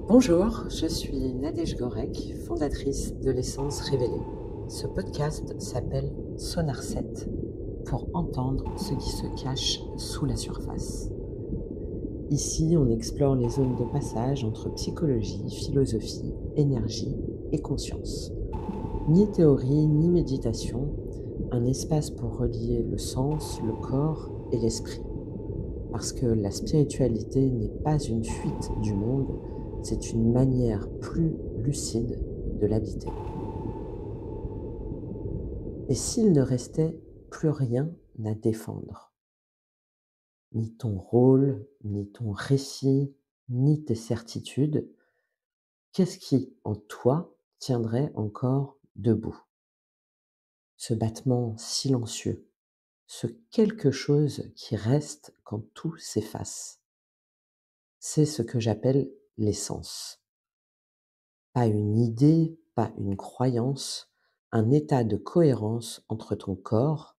Bonjour, je suis Nadège Gorek, fondatrice de l'Essence Révélée. Ce podcast s'appelle Sonar 7 pour entendre ce qui se cache sous la surface. Ici, on explore les zones de passage entre psychologie, philosophie, énergie et conscience. Ni théorie, ni méditation, un espace pour relier le sens, le corps et l'esprit. Parce que la spiritualité n'est pas une fuite du monde, c'est une manière plus lucide de l'habiter. Et s'il ne restait plus rien à défendre, ni ton rôle, ni ton récit, ni tes certitudes, qu'est-ce qui, en toi, tiendrait encore debout? Ce battement silencieux, ce quelque chose qui reste quand tout s'efface, c'est ce que j'appelle l'essence. Pas une idée, pas une croyance, un état de cohérence entre ton corps,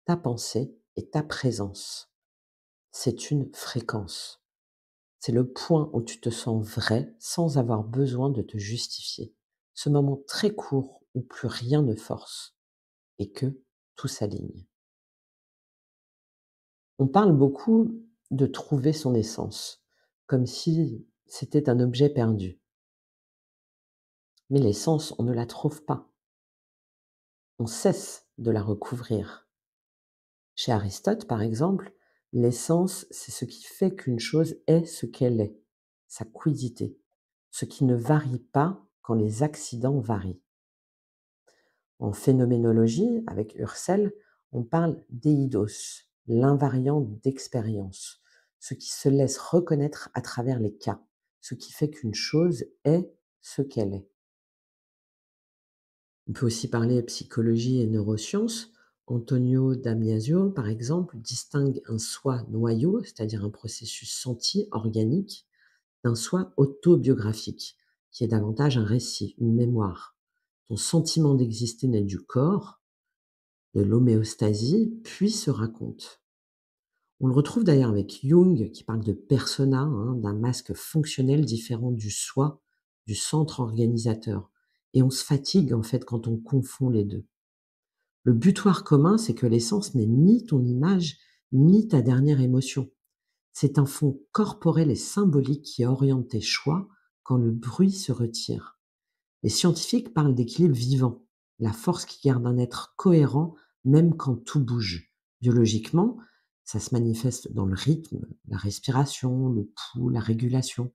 ta pensée et ta présence. C'est une fréquence. C'est le point où tu te sens vrai sans avoir besoin de te justifier. Ce moment très court où plus rien ne force et que tout s'aligne. On parle beaucoup de trouver son essence, comme si c'était un objet perdu. Mais l'essence, on ne la trouve pas. On cesse de la recouvrir. Chez Aristote, par exemple, l'essence, c'est ce qui fait qu'une chose est ce qu'elle est, sa quiddité, ce qui ne varie pas quand les accidents varient. En phénoménologie, avec Husserl, on parle d'eidos, l'invariant d'expérience, ce qui se laisse reconnaître à travers les cas, ce qui fait qu'une chose est ce qu'elle est. On peut aussi parler psychologie et neurosciences. Antonio Damasio, par exemple, distingue un soi noyau, c'est-à-dire un processus senti, organique, d'un soi autobiographique, qui est davantage un récit, une mémoire. Ton sentiment d'exister naît du corps, de l'homéostasie, puis se raconte. On le retrouve d'ailleurs avec Jung, qui parle de persona, d'un masque fonctionnel différent du soi, du centre organisateur. Et on se fatigue en fait quand on confond les deux. Le butoir commun, c'est que l'essence n'est ni ton image, ni ta dernière émotion. C'est un fond corporel et symbolique qui oriente tes choix quand le bruit se retire. Les scientifiques parlent d'équilibre vivant, la force qui garde un être cohérent même quand tout bouge. Biologiquement, ça se manifeste dans le rythme, la respiration, le pouls, la régulation.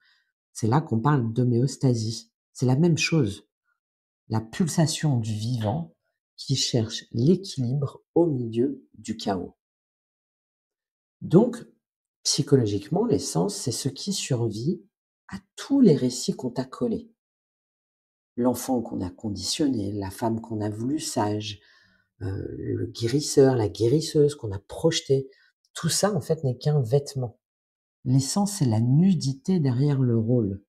C'est là qu'on parle d'homéostasie. C'est la même chose, la pulsation du vivant qui cherche l'équilibre au milieu du chaos. Donc, psychologiquement, l'essence, c'est ce qui survit à tous les récits qu'on t'a collés. L'enfant qu'on a conditionné, la femme qu'on a voulu sage, le guérisseur, la guérisseuse qu'on a projeté, tout ça, en fait, n'est qu'un vêtement. L'essence, c'est la nudité derrière le rôle,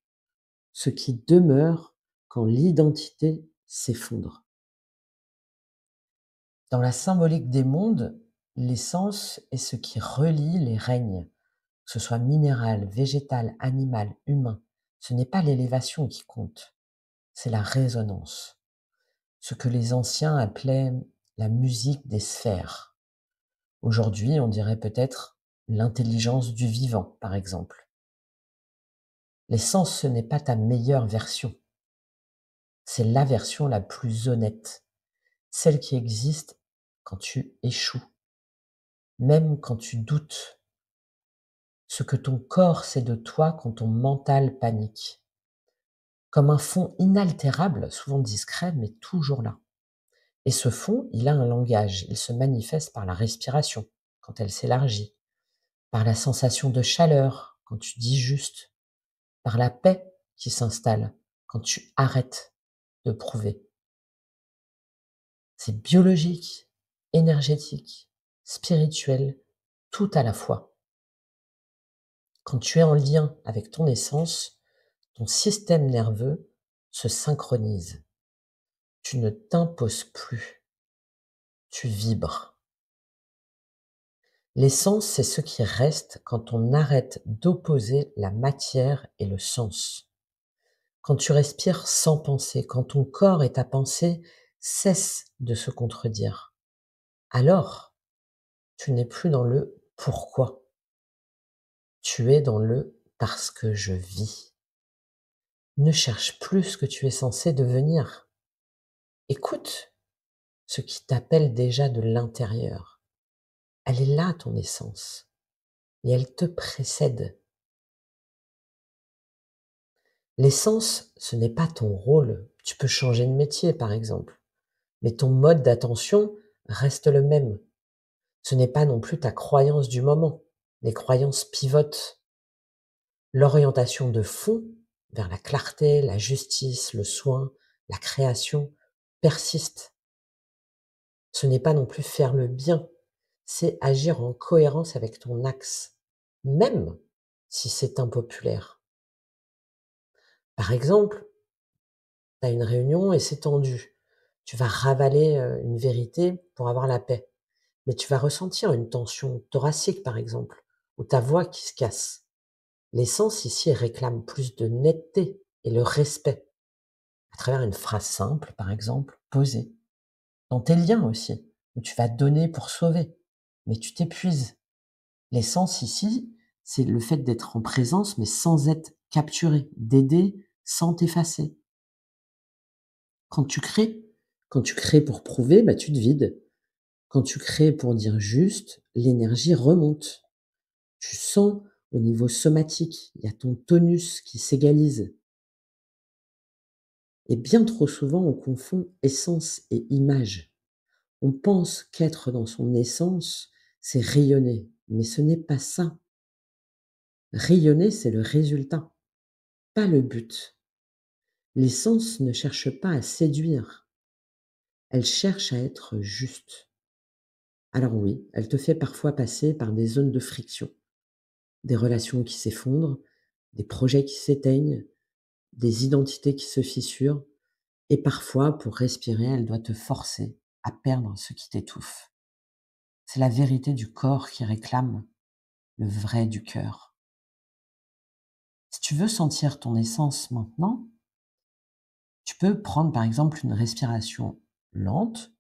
ce qui demeure quand l'identité s'effondre. Dans la symbolique des mondes, l'essence est ce qui relie les règnes, que ce soit minéral, végétal, animal, humain. Ce n'est pas l'élévation qui compte, c'est la résonance. Ce que les anciens appelaient la musique des sphères. Aujourd'hui, on dirait peut-être l'intelligence du vivant, par exemple. L'essence, ce n'est pas ta meilleure version, c'est la version la plus honnête, celle qui existe quand tu échoues, même quand tu doutes, ce que ton corps sait de toi quand ton mental panique. Comme un fond inaltérable, souvent discret, mais toujours là. Et ce fond, il a un langage, il se manifeste par la respiration, quand elle s'élargit, par la sensation de chaleur, quand tu dis juste, par la paix qui s'installe, quand tu arrêtes de prouver. C'est biologique, énergétique, spirituel, tout à la fois. Quand tu es en lien avec ton essence, ton système nerveux se synchronise. Tu ne t'imposes plus, tu vibres. L'essence, c'est ce qui reste quand on arrête d'opposer la matière et le sens. Quand tu respires sans penser, quand ton corps et ta pensée cessent de se contredire, alors tu n'es plus dans le pourquoi, tu es dans le parce que je vis. Ne cherche plus ce que tu es censé devenir. Écoute ce qui t'appelle déjà de l'intérieur. Elle est là, ton essence, et elle te précède. L'essence, ce n'est pas ton rôle. Tu peux changer de métier, par exemple, mais ton mode d'attention reste le même. Ce n'est pas non plus ta croyance du moment. Les croyances pivotent. L'orientation de fond vers la clarté, la justice, le soin, la création persiste. Ce n'est pas non plus faire le bien, c'est agir en cohérence avec ton axe, même si c'est impopulaire. Par exemple, tu as une réunion et c'est tendu. Tu vas ravaler une vérité pour avoir la paix. Mais tu vas ressentir une tension thoracique, par exemple, ou ta voix qui se casse. L'essence ici elle réclame plus de netteté et le respect, à travers une phrase simple, par exemple, posée. Dans tes liens aussi, où tu vas donner pour sauver, mais tu t'épuises. L'essence ici, c'est le fait d'être en présence, mais sans être capturé, d'aider sans t'effacer. Quand tu crées, quand tu crées pour prouver, bah, tu te vides. Quand tu crées pour dire juste, l'énergie remonte. Tu sens au niveau somatique, il y a ton tonus qui s'égalise. Et bien trop souvent, on confond essence et image. On pense qu'être dans son essence, c'est rayonner, mais ce n'est pas ça. Rayonner, c'est le résultat, pas le but. L'essence ne cherche pas à séduire, elle cherche à être juste. Alors oui, elle te fait parfois passer par des zones de friction, des relations qui s'effondrent, des projets qui s'éteignent, des identités qui se fissurent, et parfois, pour respirer, elle doit te forcer à perdre ce qui t'étouffe. C'est la vérité du corps qui réclame le vrai du cœur. Si tu veux sentir ton essence maintenant, tu peux prendre par exemple une respiration lente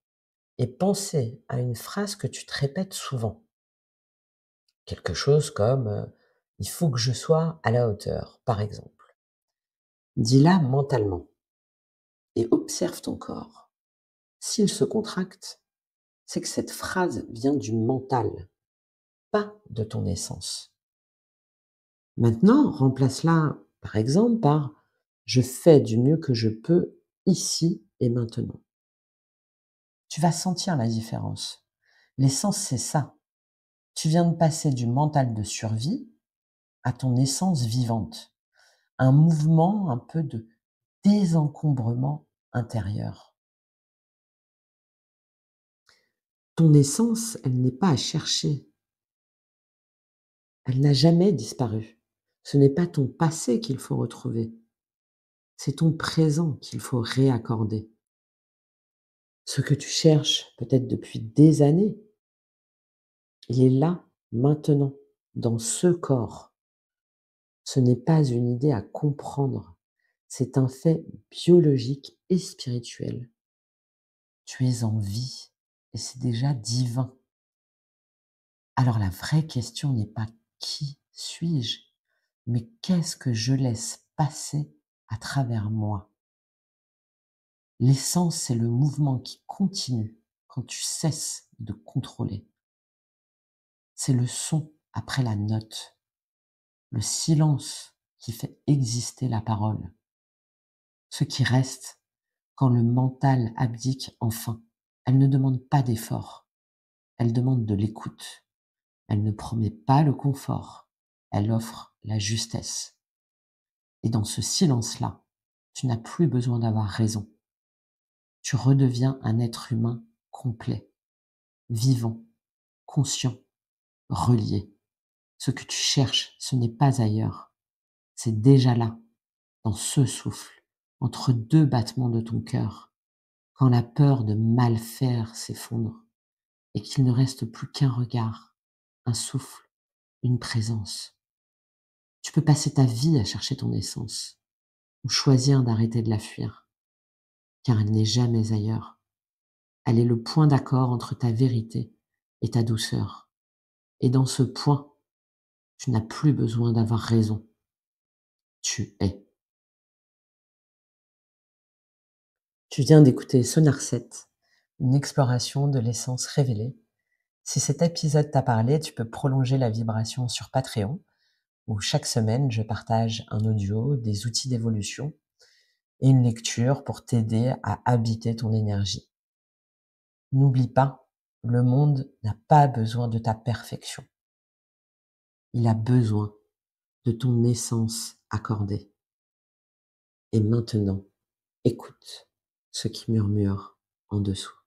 et penser à une phrase que tu te répètes souvent. Quelque chose comme il faut que je sois à la hauteur, par exemple. Dis-la mentalement et observe ton corps. S'il se contracte, c'est que cette phrase vient du mental, pas de ton essence. Maintenant, remplace-la par exemple par je fais du mieux que je peux ici et maintenant. Tu vas sentir la différence. L'essence, c'est ça. Tu viens de passer du mental de survie à ton essence vivante. Un mouvement un peu de désencombrement intérieur. Ton essence, elle n'est pas à chercher. Elle n'a jamais disparu. Ce n'est pas ton passé qu'il faut retrouver. C'est ton présent qu'il faut réaccorder. Ce que tu cherches peut-être depuis des années, il est là, maintenant, dans ce corps. Ce n'est pas une idée à comprendre, c'est un fait biologique et spirituel. Tu es en vie et c'est déjà divin. Alors la vraie question n'est pas qui suis-je, mais qu'est-ce que je laisse passer à travers moi. L'essence, c'est le mouvement qui continue quand tu cesses de contrôler. C'est le son après la note, le silence qui fait exister la parole. Ce qui reste quand le mental abdique enfin. Elle ne demande pas d'effort, elle demande de l'écoute. Elle ne promet pas le confort, elle offre la justesse. Et dans ce silence-là, tu n'as plus besoin d'avoir raison. Tu redeviens un être humain complet, vivant, conscient, relié. Ce que tu cherches, ce n'est pas ailleurs, c'est déjà là, dans ce souffle, entre deux battements de ton cœur, quand la peur de mal faire s'effondre et qu'il ne reste plus qu'un regard, un souffle, une présence. Tu peux passer ta vie à chercher ton essence. ou choisir d'arrêter de la fuir, car elle n'est jamais ailleurs. Elle est le point d'accord entre ta vérité et ta douceur. Et dans ce point, tu n'as plus besoin d'avoir raison. Tu es. Tu viens d'écouter Sonar 7, une exploration de l'essence révélée. Si cet épisode t'a parlé, tu peux prolonger la vibration sur Patreon, où chaque semaine je partage un audio, des outils d'évolution et une lecture pour t'aider à habiter ton énergie. N'oublie pas, le monde n'a pas besoin de ta perfection. Il a besoin de ton essence accordée. Et maintenant, écoute ce qui murmure en dessous.